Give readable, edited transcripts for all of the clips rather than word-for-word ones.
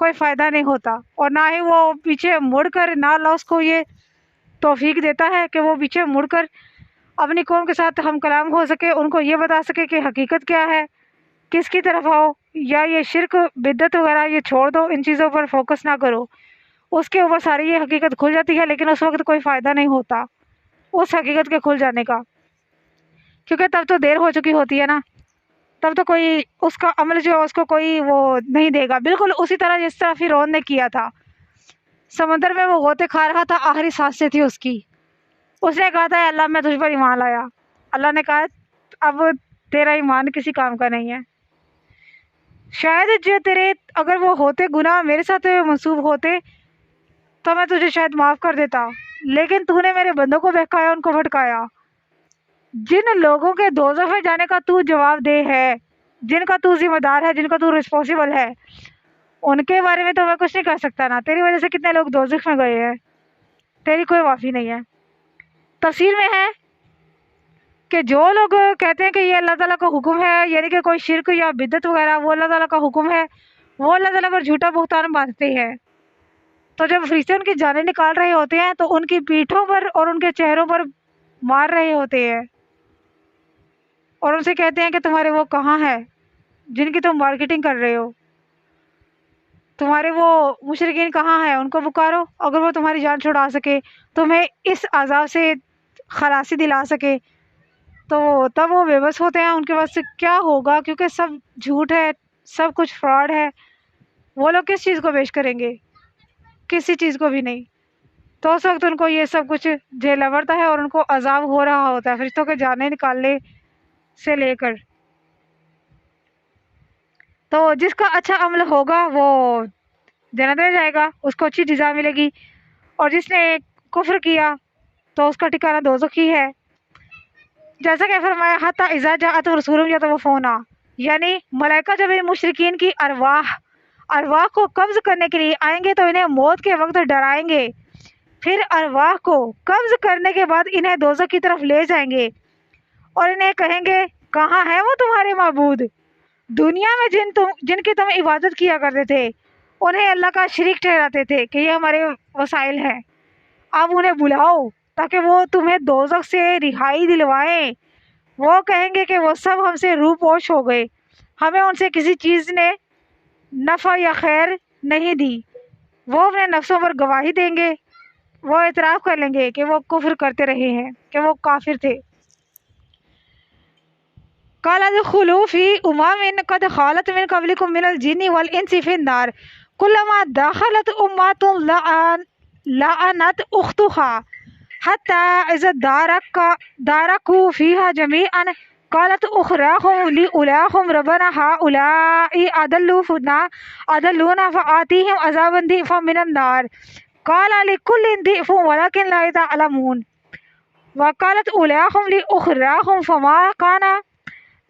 کوئی فائدہ نہیں ہوتا، اور نہ ہی وہ پیچھے مڑ کر، نہ اللہ اس کو یہ توفیق دیتا ہے کہ وہ پیچھے مڑ کر اپنی قوم کے ساتھ ہم کلام ہو سکے، ان کو یہ بتا سکے کہ حقیقت کیا ہے، کس کی طرف آؤ، یا یہ شرک بدعت وغیرہ یہ چھوڑ دو، ان چیزوں پر فوکس نہ کرو۔ اس کے اوپر ساری یہ حقیقت کھل جاتی ہے، لیکن اس وقت کوئی فائدہ نہیں ہوتا اس حقیقت کے کھل جانے کا، کیونکہ تب تو دیر ہو چکی ہوتی ہے نا، تب تو کوئی اس کا عمل جو ہے اس کو کوئی وہ نہیں دے گا۔ بالکل اسی طرح جس طرح فرعون نے کیا تھا، سمندر میں وہ غوطے کھا رہا تھا، آخری سانسیں تھی اس کی، اس نے کہا تھا اے اللہ میں تجھ پر ایمان لایا، اللہ نے کہا اب تیرا ایمان کسی کام کا نہیں ہے، شاید جو تیرے اگر وہ ہوتے گناہ میرے ساتھ منسوب ہوتے تو میں تجھے شاید معاف کر دیتا، لیکن تو نے میرے بندوں کو بہکایا، ان کو بھٹکایا۔ جن لوگوں کے دوزخ میں جانے کا تو جواب دہ ہے، جن کا تو ذمہ دار ہے، جن کا تو رسپانسیبل ہے، ان کے بارے میں تو میں کچھ نہیں کر سکتا نا، تیری وجہ سے کتنے لوگ دوزخ میں گئے ہیں، تیری کوئی معافی نہیں ہے۔ تفسیر میں ہے کہ جو لوگ کہتے ہیں کہ یہ اللہ تعالیٰ کا حکم ہے، یعنی کہ کوئی شرک یا بدعت وغیرہ وہ اللہ تعالیٰ کا حکم ہے، وہ اللہ تعالیٰ پر جھوٹا بہتان باندھتے ہیں، تو جب فرشتے ان کی جانیں نکال رہے ہوتے ہیں تو ان کی پیٹھوں پر اور ان کے چہروں پر مار رہے ہوتے ہیں، اور ان سے کہتے ہیں کہ تمہارے وہ کہاں ہے جن کی تم مارکیٹنگ کر رہے ہو، تمہارے وہ مشرکین کہاں ہیں، ان کو پکارو، اگر وہ تمہاری جان چھڑا سکے، تمہیں اس عذاب سے خلاصی دلا سکے، تو تب وہ بے بس ہوتے ہیں، ان کے پاس سے کیا ہوگا، کیونکہ سب جھوٹ ہے، سب کچھ فراڈ ہے، وہ لوگ کس چیز کو پیش کریں گے، کسی چیز کو بھی نہیں۔ تو اس وقت ان کو یہ سب کچھ جھیلنا پڑتا ہے، اور ان کو عذاب ہو رہا ہوتا ہے فرشتوں کے جانیں نکالنے سے لے کر۔ تو جس کا اچھا عمل ہوگا وہ جنت میں جائے گا، اس کو اچھی جزا ملے گی، اور جس نے کفر کیا تو اس کا ٹھکانہ دوزخ ہی ہے۔ جیسا کہ فرمایا حتی اذا جاءتهم رسولهم یطوفونا، یعنی ملائکہ جب ان مشرکین کی ارواح کو قبض کرنے کے لیے آئیں گے تو انہیں موت کے وقت ڈرائیں گے، پھر ارواح کو قبض کرنے کے بعد انہیں دوزخ کی طرف لے جائیں گے، اور انہیں کہیں گے کہاں ہے وہ تمہارے معبود دنیا میں جن کی تم عبادت کیا کرتے تھے، انہیں اللہ کا شریک ٹھہراتے تھے کہ یہ ہمارے وسائل ہیں، اب انہیں بلاؤ تاکہ وہ تمہیں دوزخ سے رہائی دلوائیں۔ وہ کہیں گے کہ وہ سب ہم سے روح پوش ہو گئے، ہمیں ان سے کسی چیز نے نفع یا خیر نہیں دی۔ وہ اپنے نفسوں پر گواہی دیں گے، وہ اعتراف کر لیں گے کہ وہ کفر کرتے رہے ہیں، کہ وہ کافر تھے۔ قَالَ ادْخُلُوا فِي أُمَمٍ قَدْ خَلَتْ مِن قَبْلِكُم مِّنَ الْجِنِّ وَالْإِنسِ فِي النَّارِ كُلَّمَا دَخَلَتْ أُمَّةٌ لَعَنَتْ أُخْتَهَا حَتَّى إِذَا ادَّارَكُوا فِيهَا جَمِيعًا قَالَتْ أُخْرَاهُمْ لِأُولَاهُمْ رَبَّنَا هَٰؤُلَاءِ أَضَلُّونَا فَآتِيهِمْ عَذَابًا ضِعْفًا مِّنَ النَّارِ قَالَ لِكُلٍّ ضِعْفٌ وَلَٰكِن لَّا تَعْلَمُونَ وَقَالَتْ أُولَاهُمْ لِأُخْرَاهُمْ فَمَا كَانَ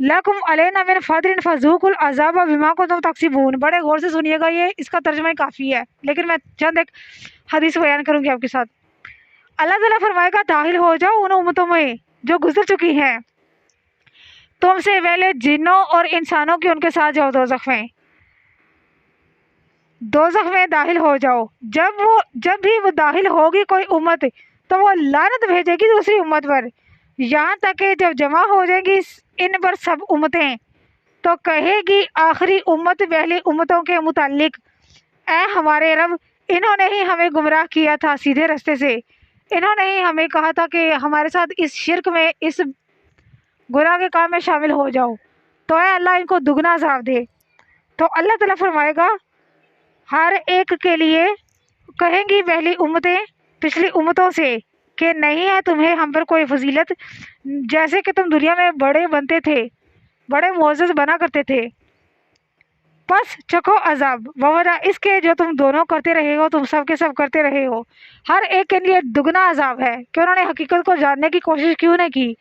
لَكُمْ عَلَيْنَا مِنْ فَضْلٍ فَذُوقُوا الْعَذَابَ بِمَا كُنتُمْ تَكْسِبُونَ۔ بڑے غور سے سنیے گا، یہ اس کا ترجمہ کافی ہے، لیکن میں چند ایک حدیث بیان کروں گی آپ کے ساتھ۔ اللہ تعالیٰ فرمائے گا داخل ہو جاؤ ان امتوں میں جو گزر چکی ہیں، تم سے پہلے جنوں اور انسانوں کی، ان کے ساتھ جاؤ دوزخ میں داخل ہو جاؤ۔ جب بھی وہ داخل ہوگی کوئی امت تو وہ لعنت بھیجے گی دوسری امت پر، یہاں تک کہ جب جمع ہو جائے گی ان پر سب امتیں تو کہے گی آخری امت پہلی امتوں کے متعلق اے ہمارے رب، انہوں نے ہی ہمیں گمراہ کیا تھا سیدھے رستے سے، انہوں نے ہی ہمیں کہا تھا کہ ہمارے ساتھ اس شرک میں، اس گناہ کے کام میں شامل ہو جاؤ، تو اے اللہ ان کو دگنا عذاب دے۔ تو اللہ تعالیٰ فرمائے گا ہر ایک کے لیے کہیں گی پہلی امتیں پچھلی امتوں سے کہ نہیں ہے تمہیں ہم پر کوئی فضیلت، جیسے کہ تم دنیا میں بڑے بنتے تھے، بڑے معزز بنا کرتے تھے، پس چکھو عذاب بوجہ اس کے جو تم دونوں کرتے رہے ہو، تم سب کے سب کرتے رہے ہو۔ ہر ایک کے لیے دگنا عذاب ہے کہ انہوں نے حقیقت کو جاننے کی کوشش کیوں نہیں کی۔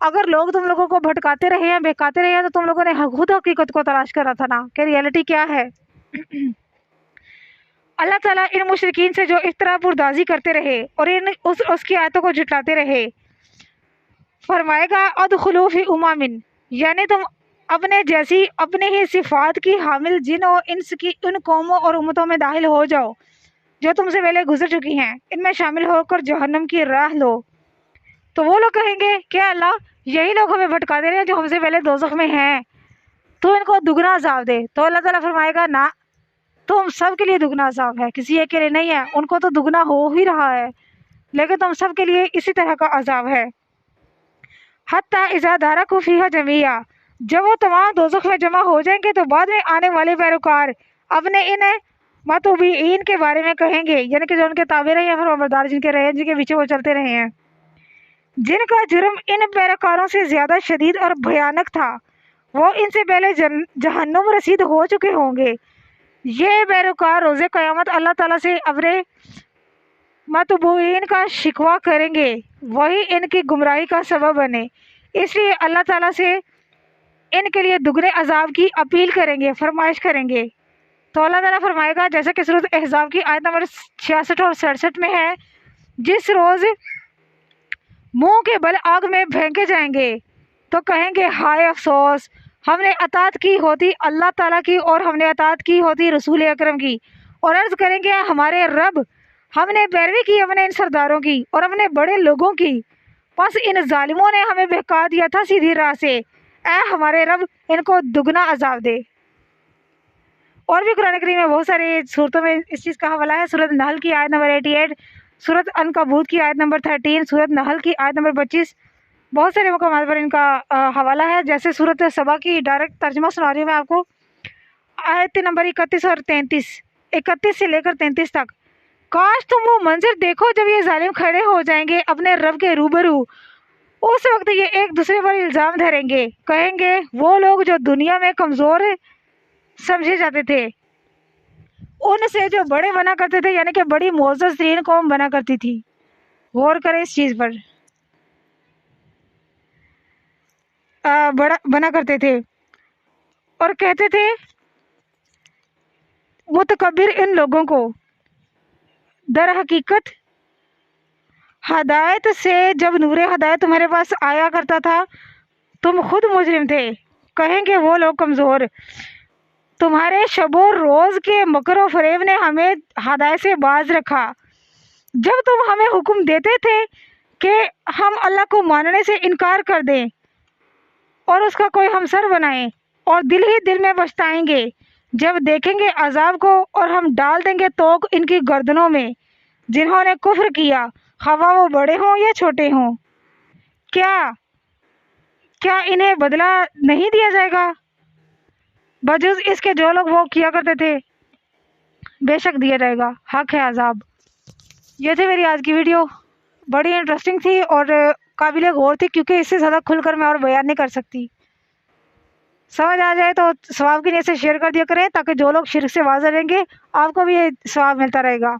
اگر لوگ تم لوگوں کو بھٹکاتے رہے ہیں، بہکاتے رہے ہیں، تو تم لوگوں نے خود حقیقت کو تلاش کرنا تھا نا کہ ریئلٹی کیا ہے۔ اللہ تعالیٰ ان مشرکین سے جو افتراء پردازی کرتے رہے اور اس کی آیتوں کو جھٹلاتے رہے، فرمائے گا ادخلوا فی امم، یعنی تم اپنے جیسی اپنے ہی صفات کی حامل جن و انس کی ان قوموں اور امتوں میں داخل ہو جاؤ جو تم سے پہلے گزر چکی ہیں، ان میں شامل ہو کر جہنم کی راہ لو۔ تو وہ لوگ کہیں گے کہ اللہ یہی لوگ ہمیں بھٹکا دے رہے ہیں جو ہم سے پہلے دوزخ میں ہیں، تو ان کو دگنا عذاب دے۔ تو اللہ تعالیٰ فرمائے گا نہ، تم سب کے لیے دگنا عذاب ہے، کسی ایک کے لیے نہیں ہے، ان کو تو دگنا ہو ہی رہا ہے لیکن تم سب کے لیے اسی طرح کا عذاب ہے۔ حتیٰ اذا دارکوا فیہا جمیعا، جب وہ تمام دوزخ میں جمع ہو جائیں گے تو بعد میں آنے والے پیروکار اپنے ان متبوعین کے بارے میں کہیں گے، یعنی کہ جو ان کے تابع رہے ہیں، فرمانبردار جن کے رہے، جن کے پیچھے وہ چلتے رہے ہیں، جن کا جرم ان پیروکاروں سے زیادہ شدید اور بھیانک تھا، وہ ان سے پہلے جہنم رسید ہو چکے ہوں گے۔ یہ پیروکار روز قیامت اللہ تعالیٰ سے اپنے متبوعین کا شکوہ کریں گے، وہی ان کی گمراہی کا سبب بنے، اس لیے اللہ تعالیٰ سے ان کے لیے دگنے عذاب کی اپیل کریں گے، فرمائش کریں گے۔ تو اللہ تعالیٰ فرمائے گا جیسے کہ سورۃ احزاب کی آیت نمبر 66 اور 67 میں ہے، جس روز منہ کے بل آگ میں پھینکے جائیں گے تو کہیں گے ہائے افسوس، ہم نے اطاعت کی ہوتی اللہ تعالیٰ کی اور ہم نے اطاعت کی ہوتی رسول اکرم کی، اور عرض کریں گے ہمارے رب، ہم نے پیروی کی اپنے ان سرداروں کی اور اپنے بڑے لوگوں کی، پس ان ظالموں نے ہمیں بہکا دیا تھا سیدھی راہ سے، اے ہمارے رب ان کو دگنا عذاب دے۔ اور بھی قرآن کریم میں بہت سارے صورتوں میں اس چیز کا حوالہ ہے۔ سورۃ نحل کی آیت نمبر 88، سورۃ عنکبوت کی آیت نمبر 13، سورۃ نحل کی آیت نمبر 25، بہت سارے مقامات پر ان کا حوالہ ہے۔ جیسے سورۃ سبا کی ڈائریکٹ ترجمہ سنا رہی ہوں میں آپ کو، آیت نمبر 31 اور 33، 31 سے لے کر 33 تک۔ کاش تم وہ منظر دیکھو جب یہ ظالم کھڑے ہو جائیں گے اپنے رب کے روبرو، اس وقت یہ ایک دوسرے پر الزام دھریں گے، کہیں گے وہ لوگ جو دنیا میں کمزور سمجھے جاتے تھے ان سے جو بڑے بنا کرتے تھے، یعنی کہ بڑی معزز ترین قوم بنا کرتی تھی۔ غور کریں اس چیز پر، بڑا بنا کرتے تھے اور کہتے تھے متکبر ان لوگوں کو، در حقیقت ہدایت سے جب نور ہدایت تمہارے پاس آیا کرتا تھا تم خود مجرم تھے، کہیں گے وہ لوگ کمزور، تمہارے شب و روز کے مکر و فریب نے ہمیں ہدایت سے باز رکھا، جب تم ہمیں حکم دیتے تھے کہ ہم اللہ کو ماننے سے انکار کر دیں اور اس کا کوئی ہمسر بنائیں، اور دل ہی دل میں پچھتائیں گے جب دیکھیں گے عذاب کو، اور ہم ڈال دیں گے توق ان کی گردنوں میں جنہوں نے کفر کیا، خواہ وہ بڑے ہوں یا چھوٹے ہوں۔ کیا انہیں بدلہ نہیں دیا جائے گا بجز اس کے جو لوگ وہ کیا کرتے تھے؟ بے شک دیا جائے گا، حق ہے عذاب۔ یہ تھی میری آج کی ویڈیو، بڑی انٹرسٹنگ تھی اور قابل غور تھی، کیونکہ اس سے زیادہ کھل کر میں اور بیان نہیں کر سکتی۔ سمجھ آ جائے تو ثواب کی نیت سے شیئر کر دیا کریں تاکہ جو لوگ شرک سے باز رہیں گے آپ کو بھی یہ ثواب ملتا رہے گا۔